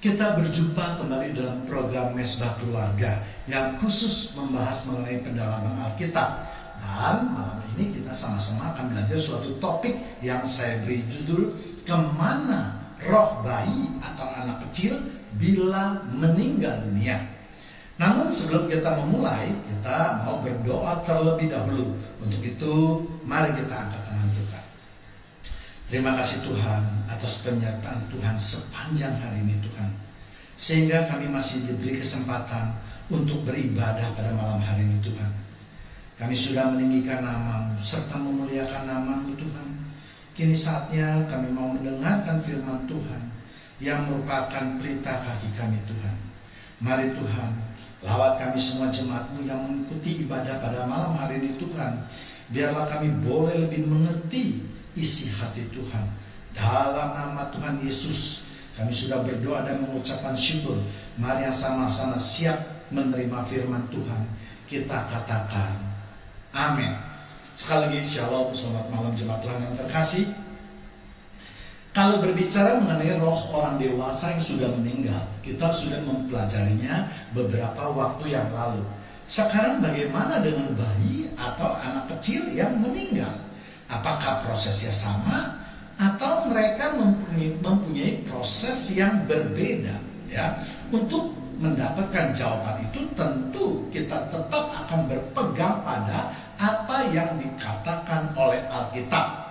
Kita berjumpa kembali dalam program Mesbah Keluarga yang khusus membahas mengenai pendalaman Alkitab. Dan malam ini kita sama-sama akan belajar suatu topik yang saya beri judul Kemana Roh Bayi atau Anak Kecil Bila Meninggal Dunia. Namun sebelum kita memulai, kita mau berdoa terlebih dahulu. Untuk itu, mari kita angkat tangan kita. Terima kasih Tuhan atas penyertaan Tuhan sepanjang hari ini Tuhan. Sehingga kami masih diberi kesempatan untuk beribadah pada malam hari ini Tuhan. Kami sudah meninggikan nama-Mu serta memuliakan nama-Mu Tuhan. Kini saatnya kami mau mendengarkan firman Tuhan yang merupakan pelita kaki kami Tuhan. Mari Tuhan, lawat kami semua jemaat-Mu yang mengikuti ibadah pada malam hari ini Tuhan. Biarlah kami boleh lebih mengerti isi hati Tuhan. Dalam nama Tuhan Yesus kami sudah berdoa dan mengucapkan syukur. Mari yang sama-sama siap menerima firman Tuhan. Kita katakan amin. Sekali lagi shalom, selamat malam jemaat Tuhan yang terkasih. Kalau berbicara mengenai roh orang dewasa yang sudah meninggal, kita sudah mempelajarinya beberapa waktu yang lalu. Sekarang bagaimana dengan bayi atau anak kecil yang meninggal? Apakah prosesnya sama atau mereka mempunyai proses yang berbeda? Ya, untuk mendapatkan jawaban itu tentu kita tetap akan berpegang pada apa yang dikatakan oleh Alkitab.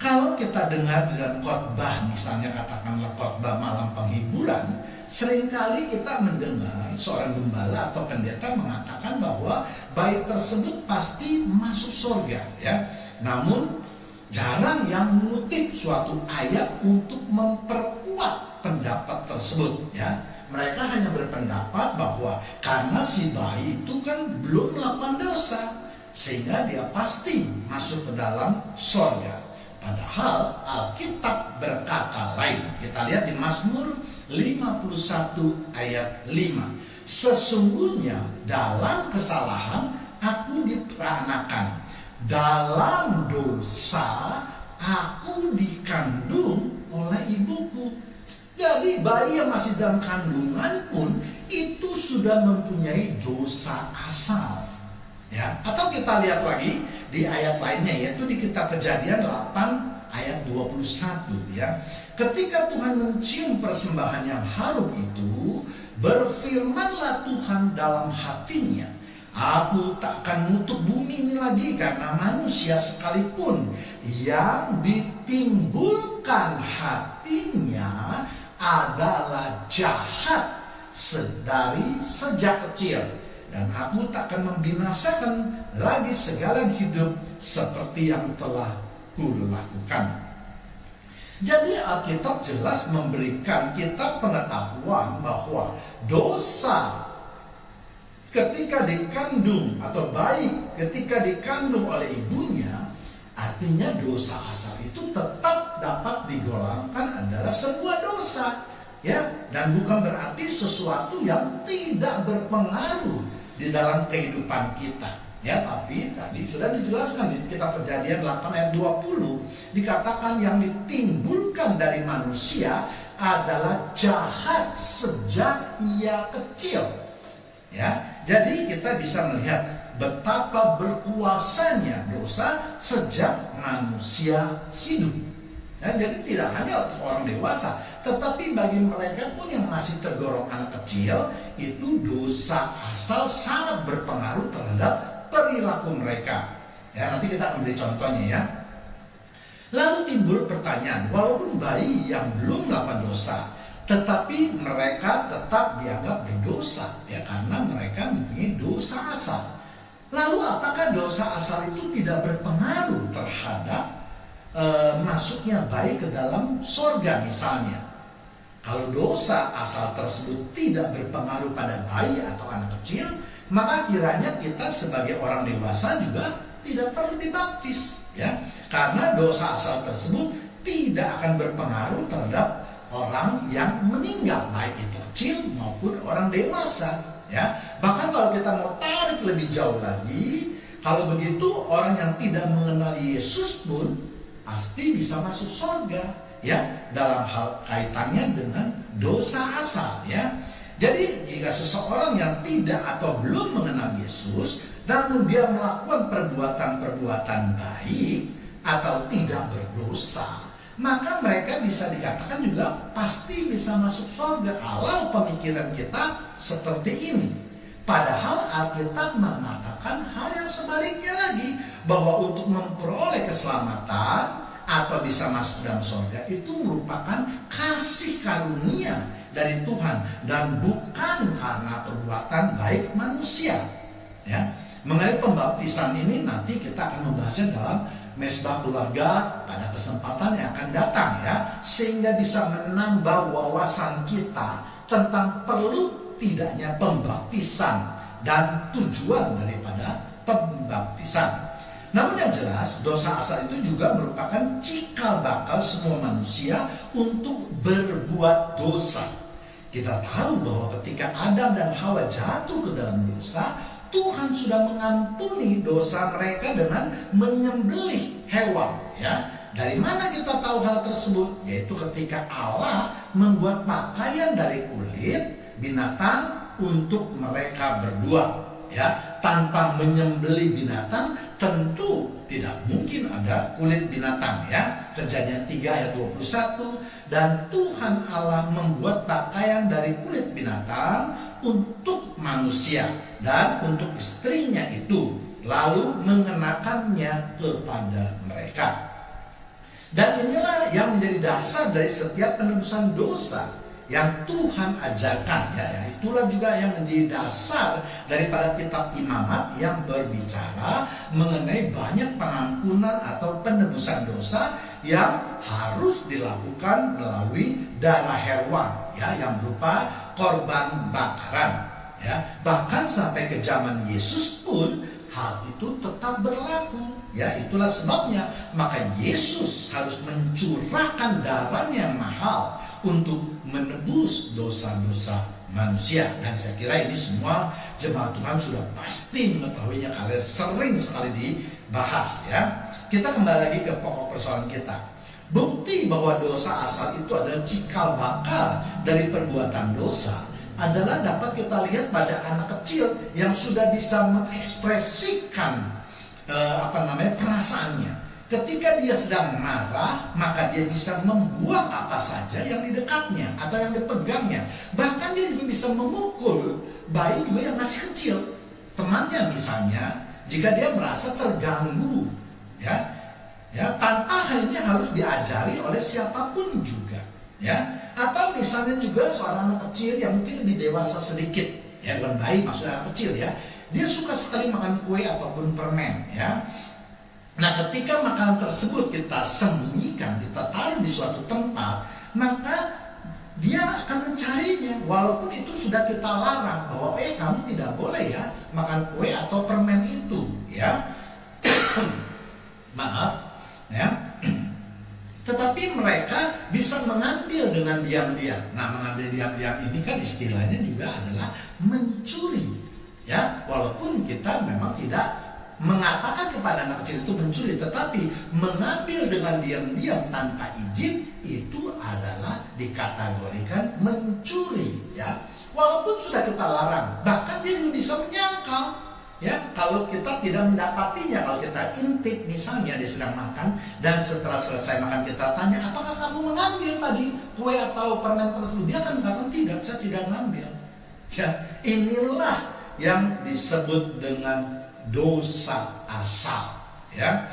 Kalau kita dengar dalam khotbah, misalnya katakanlah khotbah malam penghiburan, seringkali kita mendengar seorang gembala atau pendeta mengatakan bahwa bayi tersebut pasti masuk surga, ya. Namun jarang yang mengutip suatu ayat untuk memperkuat pendapat tersebut, ya. Mereka hanya berpendapat bahwa karena si bayi itu kan belum melakukan dosa, sehingga dia pasti masuk ke dalam surga. Padahal Alkitab berkata lain. Kita lihat di Mazmur 51 ayat 5. Sesungguhnya dalam kesalahan aku diperanakan, dalam dosa aku dikandung oleh ibuku. Jadi bayi yang masih dalam kandungan pun itu sudah mempunyai dosa asal. Ya, atau kita lihat lagi di ayat lainnya, yaitu di kitab Kejadian 8 ayat 21, ya. Ketika Tuhan mencium persembahan yang harum itu, berfirmanlah Tuhan dalam hatinya, aku tak akan mengutuk bumi ini lagi, karena manusia sekalipun yang ditimbulkan hatinya adalah jahat dari sejak kecil. Dan aku tak akan membinasakan lagi segala hidup seperti yang telah kulakukan. Jadi Alkitab jelas memberikan kita pengetahuan bahwa dosa ketika dikandung atau bayi ketika dikandung oleh ibunya, artinya dosa asal itu tetap dapat digolongkan adalah sebuah dosa, ya, dan bukan berarti sesuatu yang tidak berpengaruh di dalam kehidupan kita, ya. Tapi tadi sudah dijelaskan di kitab Kejadian 8 ayat 20, dikatakan yang ditimbulkan dari manusia adalah jahat sejak ia kecil, ya. Jadi kita bisa melihat betapa berkuasanya dosa sejak manusia hidup. Nah, jadi tidak hanya orang dewasa, tetapi bagi mereka pun yang masih tergolong anak kecil, itu dosa asal sangat berpengaruh terhadap perilaku mereka. Ya, nanti kita akan beri contohnya, ya. Lalu timbul pertanyaan, walaupun bayi yang belum melakukan dosa, tetapi mereka tetap dianggap berdosa, ya, karena mereka mempunyai dosa asal. Lalu apakah dosa asal itu tidak berpengaruh terhadap masuknya bayi ke dalam surga misalnya? Kalau dosa asal tersebut tidak berpengaruh pada bayi atau anak kecil, maka kiranya kita sebagai orang dewasa juga tidak perlu dibaptis, ya. Karena dosa asal tersebut tidak akan berpengaruh terhadap orang yang meninggal, baik itu kecil maupun orang dewasa, ya. Bahkan kalau kita mau tarik lebih jauh lagi, kalau begitu orang yang tidak mengenal Yesus pun pasti bisa masuk surga, ya, dalam hal kaitannya dengan dosa asal ya. Jadi jika seseorang yang tidak atau belum mengenal Yesus, namun dia melakukan perbuatan-perbuatan baik atau tidak berdosa, maka mereka bisa dikatakan juga pasti bisa masuk surga kalau pemikiran kita seperti ini. Padahal Alkitab mengatakan hal yang sebaliknya lagi, bahwa untuk memperoleh keselamatan atau bisa masuk dalam surga itu merupakan kasih karunia dari Tuhan dan bukan karena perbuatan baik manusia ya. Mengenai pembaptisan ini nanti kita akan membahasnya dalam mesbah keluarga pada kesempatan yang akan datang ya, sehingga bisa menambah wawasan kita tentang perlu tidaknya pembaptisan dan tujuan daripada pembaptisan. Namun yang jelas, dosa asal itu juga merupakan cikal bakal semua manusia untuk berbuat dosa. Kita tahu bahwa ketika Adam dan Hawa jatuh ke dalam dosa, Tuhan sudah mengampuni dosa mereka dengan menyembelih hewan ya. Dari mana kita tahu hal tersebut? Yaitu ketika Allah membuat pakaian dari kulit binatang untuk mereka berdua ya. Tanpa menyembelih binatang tentu tidak mungkin ada kulit binatang ya. Kejadian 3 ayat 21, dan Tuhan Allah membuat pakaian dari kulit binatang untuk manusia dan untuk istrinya itu, lalu mengenakannya kepada mereka. Dan inilah yang menjadi dasar dari setiap penebusan dosa yang Tuhan ajarkan ya. Dan itulah juga yang menjadi dasar daripada kitab Imamat yang berbicara mengenai banyak pengampunan atau penebusan dosa yang harus dilakukan melalui darah hewan ya, yang berupa korban bakaran ya. Bahkan sampai ke zaman Yesus pun hal itu tetap berlaku ya. Itulah sebabnya maka Yesus harus mencurahkan darahnya yang mahal untuk menebus dosa-dosa manusia. Dan saya kira ini semua jemaat Tuhan sudah pasti mengetahuinya karena sering sekali dibahas ya. Kita kembali lagi ke pokok persoalan kita. Bukti bahwa dosa asal itu adalah cikal bakal dari perbuatan dosa adalah dapat kita lihat pada anak kecil yang sudah bisa mengekspresikan perasaannya. Ketika dia sedang marah, maka dia bisa membuang apa saja yang di dekatnya atau yang dipegangnya. Bahkan dia juga bisa memukul bayi juga yang masih kecil, temannya misalnya, jika dia merasa terganggu ya, tanpa hal ini harus diajari oleh siapapun juga ya. Atau misalnya juga seorang anak kecil yang mungkin lebih dewasa sedikit ya, bukan bayi maksudnya anak kecil ya, dia suka sekali makan kue ataupun permen ya. Nah, ketika makanan tersebut kita sembunyikan, kita taruh di suatu tempat, maka dia akan mencarinya walaupun itu sudah kita larang bahwa kamu tidak boleh ya makan kue atau permen itu ya. Maaf ya. Tetapi mereka bisa mengambil dengan diam-diam. Nah, mengambil diam-diam ini kan istilahnya juga adalah mencuri ya. Walaupun kita memang tidak mengatakan kepada anak kecil itu mencuri, tetapi mengambil dengan diam-diam tanpa izin itu adalah dikategorikan mencuri ya. Walaupun sudah kita larang, bahkan dia juga bisa menyangkal ya, kalau kita tidak mendapatinya. Kalau kita intip misalnya dia sedang makan, dan setelah selesai makan kita tanya, apakah kamu mengambil tadi kue atau permen tersebut? Dia akan mengatakan tidak, saya tidak mengambil ya. Inilah yang disebut dengan dosa asal ya.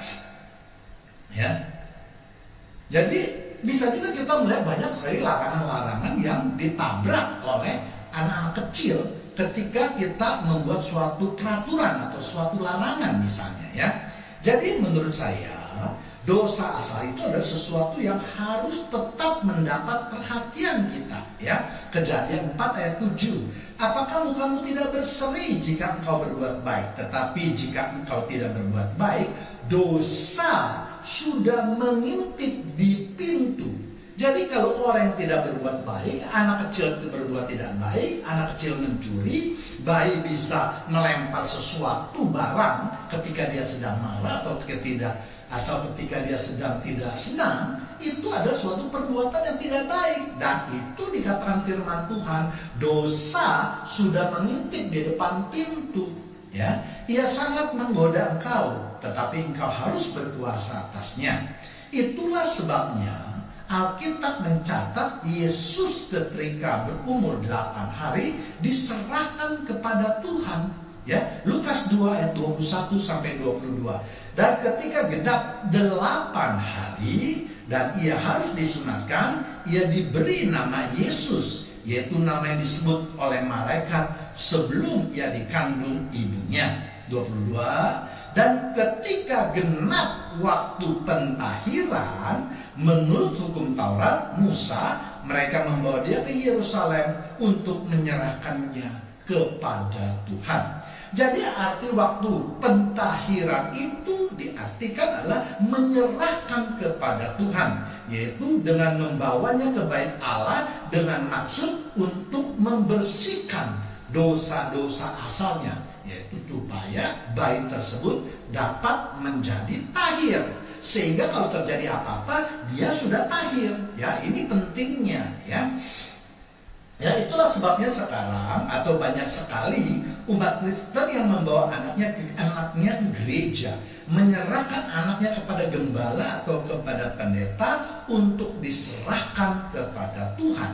Jadi bisa juga kita melihat banyak sekali larangan-larangan yang ditabrak oleh anak-anak kecil ketika kita membuat suatu peraturan atau suatu larangan misalnya ya. Jadi menurut saya dosa asal itu adalah sesuatu yang harus tetap mendapat perhatian kita ya. Kejadian 4 ayat 7. Apakah kamu tidak berseri jika engkau berbuat baik? Tetapi jika engkau tidak berbuat baik, dosa sudah mengintip di pintu. Jadi kalau orang yang tidak berbuat baik, anak kecil berbuat tidak baik, anak kecil mencuri, bayi bisa melempar sesuatu barang ketika dia sedang marah atau ketika tidak atau ketika dia sedang tidak senang, itu adalah suatu perbuatan yang tidak baik. Dan itu dikatakan firman Tuhan, dosa sudah mengintip di depan pintu. Ya, ia sangat menggoda engkau, tetapi engkau harus berkuasa atasnya. Itulah sebabnya Alkitab mencatat Yesus ketika berumur 8 hari diserahkan kepada Tuhan. Ya, Lukas 2 ayat 21 sampai 22. Dan ketika genap 8 hari dan ia harus disunatkan, ia diberi nama Yesus, yaitu nama yang disebut oleh malaikat sebelum ia dikandung ibunya. 22. Dan ketika genap waktu pentahiran, menurut hukum Taurat Musa, mereka membawa dia ke Yerusalem untuk menyerahkannya kepada Tuhan. Jadi arti waktu pentahiran itu diartikan adalah menyerahkan kepada Tuhan, yaitu dengan membawanya ke bait Allah dengan maksud untuk membersihkan dosa-dosa asalnya, yaitu supaya bayi tersebut dapat menjadi tahir, sehingga kalau terjadi apa-apa dia sudah tahir. Ya, ini pentingnya ya. Ya, itulah sebabnya sekarang atau banyak sekali umat Kristen yang membawa anaknya ke gereja, menyerahkan anaknya kepada gembala atau kepada pendeta untuk diserahkan kepada Tuhan.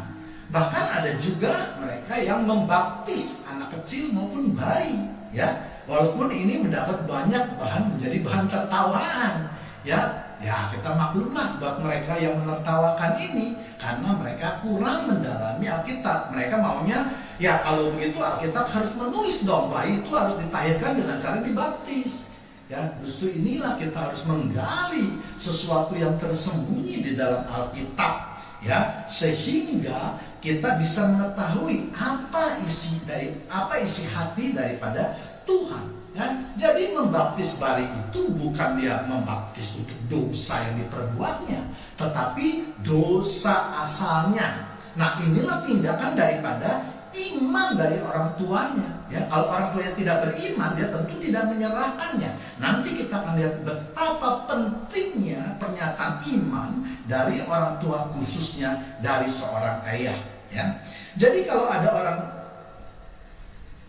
Bahkan ada juga mereka yang membaptis anak kecil maupun bayi, ya. Walaupun ini mendapat banyak menjadi bahan tertawaan, ya. Ya, kita maklumlah buat mereka yang menertawakan ini karena mereka kurang mendalami Alkitab. Mereka maunya, ya kalau begitu Alkitab harus menulis dong, bayi itu harus ditahirkan dengan cara dibaptis. Ya, justru inilah kita harus menggali sesuatu yang tersembunyi di dalam Alkitab, ya, sehingga kita bisa mengetahui apa isi hati daripada Tuhan. Ya, jadi membaptis bayi itu bukan dia membaptis untuk dosa yang diperbuatnya, tetapi dosa asalnya. Nah, inilah tindakan daripada iman dari orang tuanya. Ya, kalau orang tuanya tidak beriman, dia tentu tidak menyerahkannya. Nanti kita akan lihat betapa pentingnya pernyataan iman dari orang tua, khususnya dari seorang ayah. Ya, jadi kalau ada orang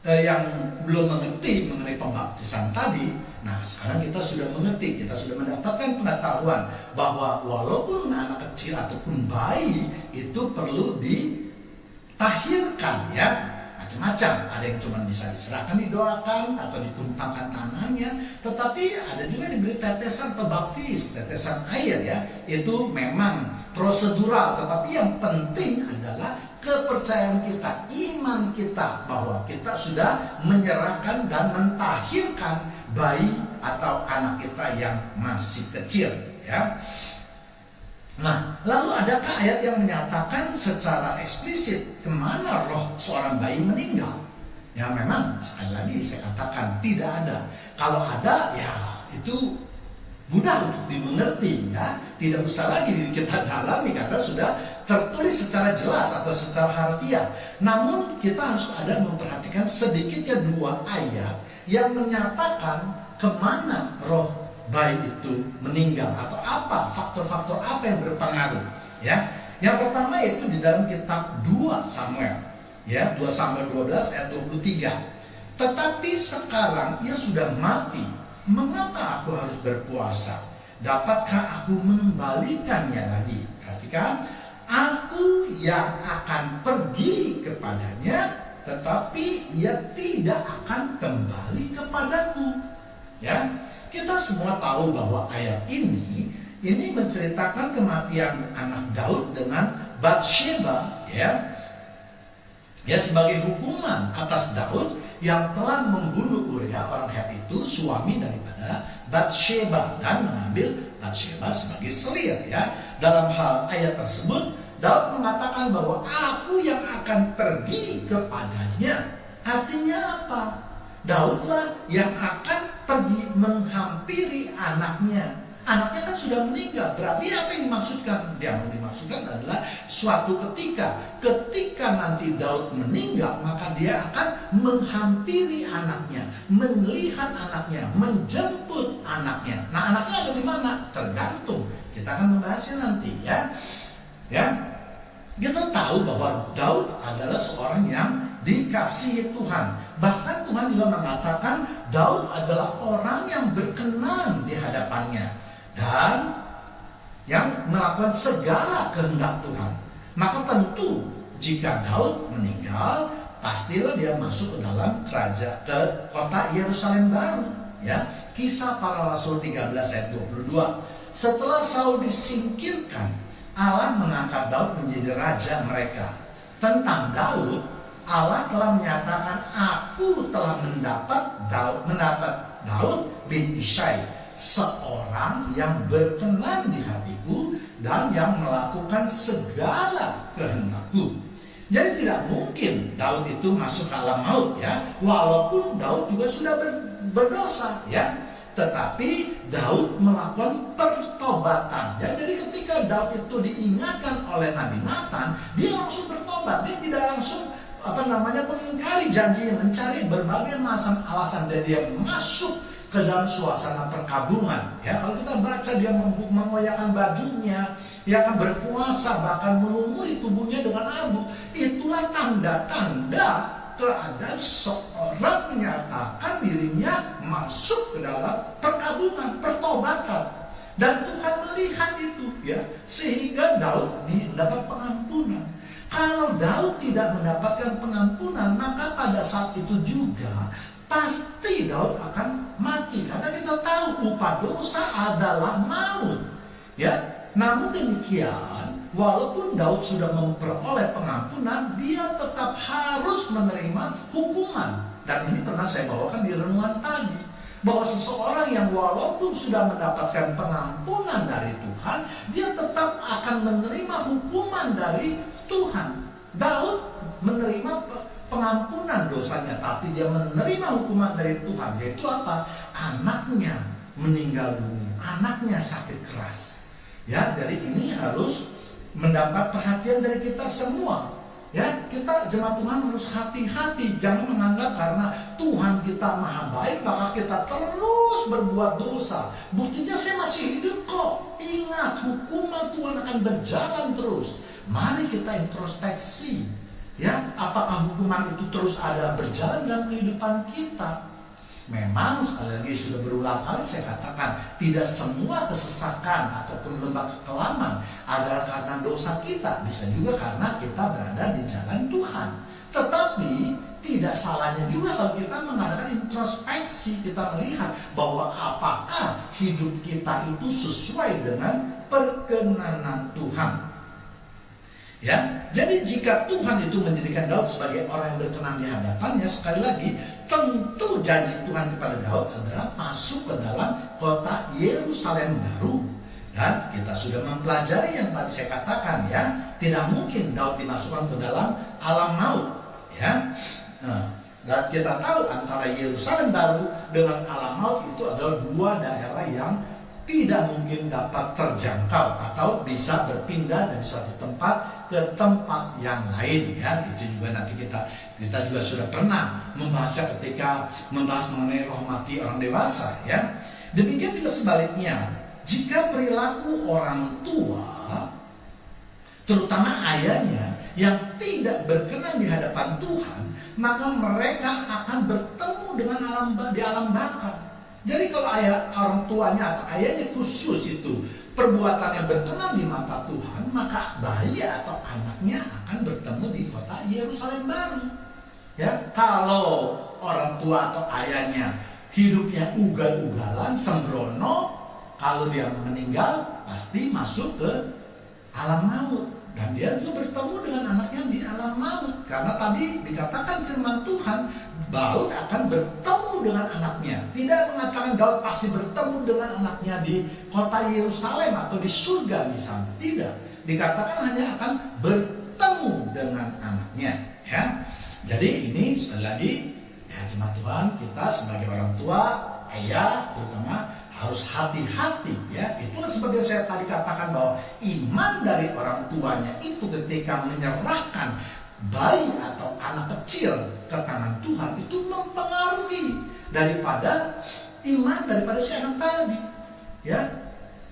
yang belum mengerti mengenai pembaptisan tadi, nah sekarang kita sudah mengerti, kita sudah mendapatkan pengetahuan bahwa walaupun anak kecil ataupun bayi itu perlu ditahirkan, ya, macam-macam. Ada yang cuma bisa diserahkan, didoakan atau ditumpangkan tangannya, tetapi ada juga diberi tetesan pembaptis, tetesan air, ya. Itu memang prosedural, tetapi yang penting adalah kepercayaan kita, iman kita bahwa kita sudah menyerahkan dan mentahirkan bayi atau anak kita yang masih kecil, ya. Nah, lalu adakah ayat yang menyatakan secara eksplisit kemana roh seorang bayi meninggal? Ya, memang sekali lagi saya katakan tidak ada. Kalau ada, ya itu mudah untuk dimengerti, ya. Tidak usah lagi kita dalami karena sudah tertulis secara jelas atau secara harfiah. Namun kita harus ada memperhatikan sedikitnya 2 ayat yang menyatakan kemana roh bayi itu meninggal atau apa faktor-faktor apa yang berpengaruh, ya. Yang pertama itu di dalam kitab 2 Samuel, ya, 2 Samuel 12 ayat 23. Tetapi sekarang ia sudah mati, mengapa aku harus berpuasa? Dapatkah aku mengembalikannya lagi? Perhatikan, aku yang akan pergi kepadanya, tetapi ia tidak akan kembali kepadaku. Ya, kita semua tahu bahwa ayat ini menceritakan kematian anak Daud dengan Batsheba, ya. Ya, sebagai hukuman atas Daud yang telah membunuh Uria orang Het itu, suami daripada Batsheba, dan mengambil Batsheba sebagai selir, ya. Dalam hal ayat tersebut, Daud mengatakan bahwa aku yang akan pergi kepadanya. Artinya apa? Daudlah yang akan pergi menghampiri anaknya Anaknya kan sudah meninggal. Berarti apa yang dimaksudkan? Yang dimaksudkan adalah suatu ketika nanti Daud meninggal, maka dia akan menghampiri anaknya, melihat anaknya, menjemput anaknya. Nah, anaknya ada di mana? Tergantung. Kita akan membahasnya nanti ya. Kita tahu bahwa Daud adalah seorang yang dikasihi Tuhan. Bahkan Tuhan juga mengatakan Daud adalah orang yang berkenan di hadapannya dan yang melakukan segala kehendak Tuhan. Maka tentu jika Daud meninggal, pastilah dia masuk ke dalam ke kota Yerusalem baru ya. Kisah Para Rasul 13 ayat 22. Setelah Saul disingkirkan, Allah mengangkat Daud menjadi raja mereka. Tentang Daud, Allah telah menyatakan, aku telah mendapat Daud bin Isai, seorang yang berkenan di hatiku dan yang melakukan segala kehendakku. Jadi tidak mungkin Daud itu masuk ke alam maut ya, walaupun Daud juga sudah berdosa ya. Tetapi Daud melakukan pertobatan ya. Jadi ketika Daud itu diingatkan oleh Nabi Nathan, dia langsung bertobat. Dia tidak langsung mengingkari janjinya, mencari berbagai macam alasan, dan dia masuk ke dalam suasana perkabungan ya. Kalau kita baca, dia mengoyakkan bajunya, dia akan berpuasa, bahkan melumuri tubuhnya dengan abu. Itulah tanda-tanda keadaan seorang menyatakan dirinya masuk ke dalam perkabungan, pertobatan, dan Tuhan melihat itu ya, sehingga Daud dapat pengampunan. Kalau Daud tidak mendapatkan pengampunan, maka pada saat itu juga pasti Daud akan mati, karena kita tahu upah dosa adalah maut ya. Namun demikian, walaupun Daud sudah memperoleh pengampunan, dia tetap harus menerima hukuman. Dan ini pernah saya bawakan di renungan pagi, bahwa seseorang yang walaupun sudah mendapatkan pengampunan dari Tuhan, dia tetap akan menerima hukuman dari Tuhan. Daud menerima pengampunan dosanya, tapi dia menerima hukuman dari Tuhan, yaitu apa? Anaknya meninggal dunia, anaknya sakit keras ya. Jadi ini harus mendapat perhatian dari kita semua ya. Kita jemaat Tuhan harus hati-hati, jangan menganggap karena Tuhan kita maha baik maka kita terus berbuat dosa. Buktinya saya masih hidup kok. Ingat, hukuman Tuhan akan berjalan terus. Mari kita introspeksi ya, apakah hukuman itu terus ada berjalan dalam kehidupan kita? Memang sekali lagi sudah berulang kali saya katakan, tidak semua kesesakan ataupun lembah kekelaman adalah karena dosa kita. Bisa juga karena kita berada di jalan Tuhan. Tetapi tidak salahnya juga kalau kita mengadakan introspeksi, kita melihat bahwa apakah hidup kita itu sesuai dengan perkenanan Tuhan. Ya, jadi jika Tuhan itu menjadikan Daud sebagai orang yang berkenan di hadapannya, sekali lagi tentu janji Tuhan kepada Daud adalah masuk ke dalam kota Yerusalem baru. Dan kita sudah mempelajari yang tadi saya katakan ya, tidak mungkin Daud dimasukkan ke dalam alam maut ya. Dan kita tahu antara Yerusalem baru dengan alam maut itu adalah dua daerah yang tidak mungkin dapat terjangkau atau bisa berpindah dari suatu tempat ke tempat yang lain ya. Itu juga nanti kita juga sudah pernah membahasnya ketika membahas mengenai roh mati orang dewasa ya. Demikian juga sebaliknya, jika perilaku orang tua terutama ayahnya yang tidak berkenan di hadapan Tuhan, maka mereka akan bertemu dengan alam baka. Jadi kalau orang tuanya atau ayahnya khusus itu perbuatannya berkenan di mata Tuhan, maka bayi atau anaknya akan bertemu di kota Yerusalem baru. Ya, kalau orang tua atau ayahnya hidupnya ugal-ugalan, sembrono, kalau dia meninggal pasti masuk ke alam maut. Dan dia juga bertemu dengan anaknya di alam maut. Karena tadi dikatakan firman Tuhan, Daud akan bertemu dengan anaknya. Tidak mengatakan Daud pasti bertemu dengan anaknya di kota Yerusalem atau di surga misalnya. Tidak. Dikatakan hanya akan bertemu dengan anaknya. Ya. Jadi ini sekali lagi, ya jemaat Tuhan, kita sebagai orang tua, ayah terutama, harus hati-hati ya. Itulah seperti saya tadi katakan bahwa iman dari orang tuanya itu ketika menyerahkan bayi atau anak kecil ke tangan Tuhan itu mempengaruhi daripada iman daripada si anak tadi ya.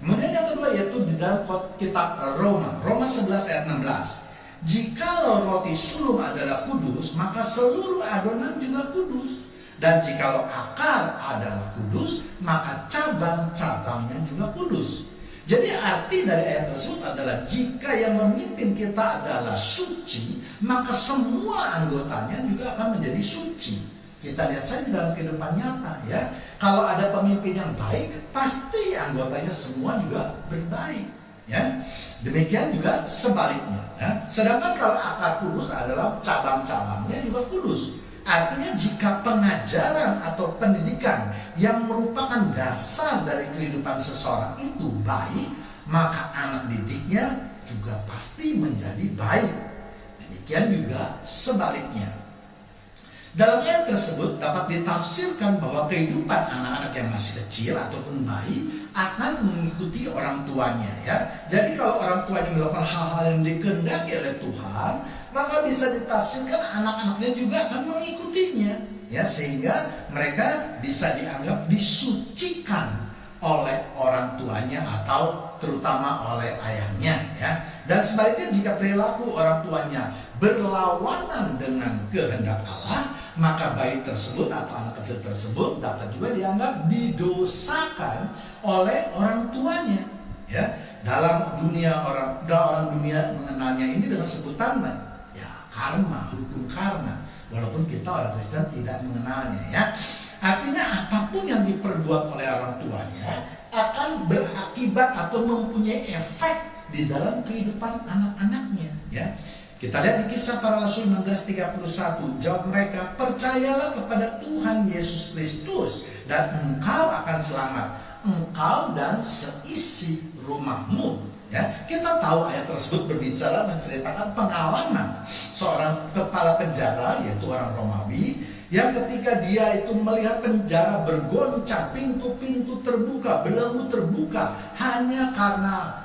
Kemudian yang kedua yaitu di dalam kitab Roma 11 ayat 16. Jikalau roti sulung adalah kudus, maka seluruh adonan juga kudus. Dan jikalau akar adalah kudus, maka cabang-cabangnya juga kudus. Jadi arti dari ayat tersebut adalah jika yang memimpin kita adalah suci, maka semua anggotanya juga akan menjadi suci. Kita lihat saja dalam kehidupan nyata ya. Kalau ada pemimpin yang baik, pasti anggotanya semua juga berbaik ya. Demikian juga sebaliknya ya. Sedangkan kalau akar kudus adalah cabang-cabangnya juga kudus. Artinya jika pengajaran atau pendidikan yang merupakan dasar dari kehidupan seseorang itu baik, maka anak didiknya juga pasti menjadi baik. Demikian juga sebaliknya. Dalam ayat tersebut dapat ditafsirkan bahwa kehidupan anak-anak yang masih kecil ataupun bayi akan mengikuti orang tuanya ya. Jadi kalau orang tuanya melakukan hal-hal yang dikehendaki oleh Tuhan, maka bisa ditafsirkan anak-anaknya juga akan mengikutinya ya, sehingga mereka bisa dianggap disucikan oleh orang tuanya atau terutama oleh ayahnya ya. Dan sebaliknya jika perilaku orang tuanya berlawanan dengan kehendak Allah, maka bayi tersebut atau anak kecil tersebut dapat juga dianggap didosakan oleh orang tuanya ya. Dalam dunia orang dunia mengenalnya ini dengan sebutan ya karma, hukum karma, walaupun kita orang Kristen tidak mengenalnya ya. Artinya apapun yang diperbuat oleh orang tuanya akan berakibat atau mempunyai efek di dalam kehidupan anak-anaknya ya. Kita lihat di Kisah Para Rasul 16:31, jawab mereka, percayalah kepada Tuhan Yesus Kristus dan engkau akan selamat, engkau dan seisi rumahmu. Ya, kita tahu ayat tersebut berbicara menceritakan pengalaman seorang kepala penjara yaitu orang Romawi yang ketika dia itu melihat penjara bergoncang, pintu-pintu terbuka, belenggu terbuka hanya karena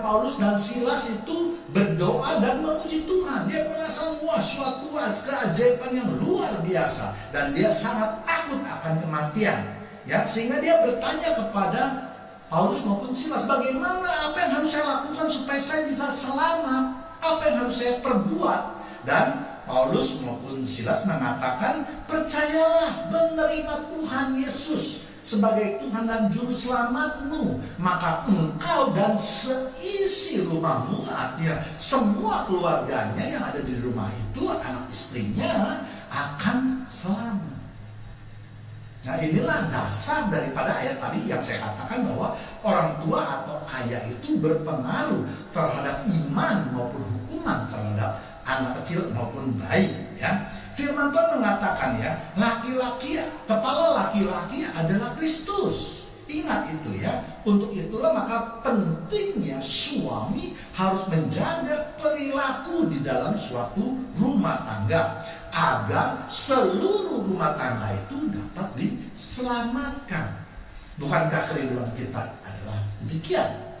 Paulus dan Silas itu berdoa dan memuji Tuhan. Dia merasa wah suatu keajaiban yang luar biasa dan dia sangat takut akan kematian. Ya, sehingga dia bertanya kepada Paulus maupun Silas, bagaimana, apa yang harus saya lakukan supaya saya bisa selamat? Apa yang harus saya perbuat? Dan Paulus maupun Silas mengatakan, percayalah menerima Tuhan Yesus sebagai Tuhan dan Juru Selamatmu, maka engkau dan seisi rumahmu, artinya semua keluarganya yang ada di rumah itu, anak istrinya akan selamat. Nah inilah dasar daripada ayat tadi yang saya katakan bahwa orang tua atau ayah itu berpengaruh terhadap iman maupun hukuman terhadap anak kecil maupun bayi ya. Firman Tuhan mengatakan ya, laki-laki, kepala laki-laki adalah Kristus. Ingat itu ya. Untuk itulah maka pentingnya suami harus menjaga perilaku di dalam suatu rumah tangga agar seluruh rumah tangga itu dapat diselamatkan. Bukankah kerinduan kita adalah demikian?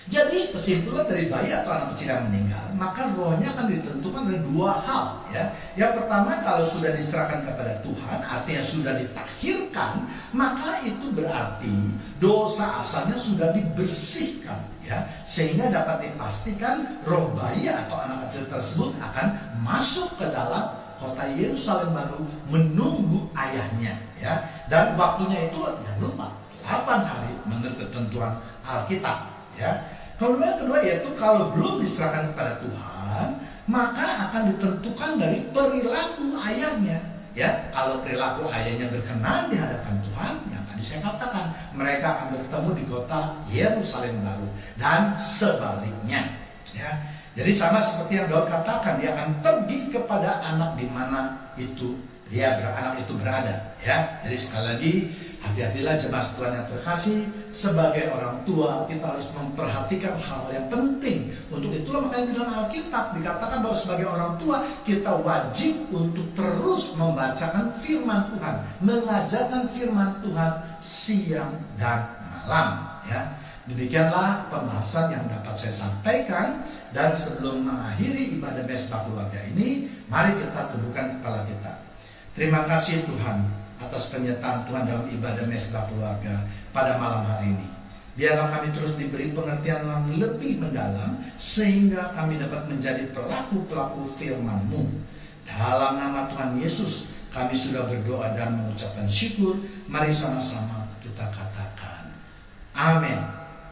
Jadi kesimpulan dari bayi atau anak kecil yang meninggal, maka rohnya akan ditentukan dari dua hal ya. Yang pertama, kalau sudah diserahkan kepada Tuhan, artinya sudah ditahirkan, maka itu berarti dosa asalnya sudah dibersihkan ya, sehingga dapat dipastikan roh bayi atau anak kecil tersebut akan masuk ke dalam kota Yerusalem baru menunggu ayahnya ya. Dan waktunya itu jangan lupa 8 hari menurut ketentuan Alkitab ya. Kemudian kedua yaitu kalau belum diserahkan kepada Tuhan, maka akan ditentukan dari perilaku ayahnya ya. Kalau perilaku ayahnya berkenan di hadapan Tuhan, yang tadi saya katakan, mereka akan bertemu di kota Yerusalem baru, dan sebaliknya ya. Jadi sama seperti yang Daud katakan, dia akan pergi kepada anak di mana itu anak itu berada, ya. Jadi sekali lagi, hati-hatilah jemaat Tuhan yang terkasih, sebagai orang tua kita harus memperhatikan hal yang penting. Untuk itulah makanya di dalam Alkitab dikatakan bahwa sebagai orang tua kita wajib untuk terus membacakan firman Tuhan, mengajarkan firman Tuhan siang dan malam, ya. Demikianlah pembahasan yang dapat saya sampaikan. Dan sebelum mengakhiri ibadah Mezbah Keluarga ini, mari kita tundukkan kepala kita. Terima kasih Tuhan atas penyertaan Tuhan dalam ibadah Mezbah Keluarga pada malam hari ini. Biarlah kami terus diberi pengertian yang lebih mendalam, sehingga kami dapat menjadi pelaku-pelaku firman-Mu. Dalam nama Tuhan Yesus kami sudah berdoa dan mengucapkan syukur. Mari sama-sama kita katakan amin.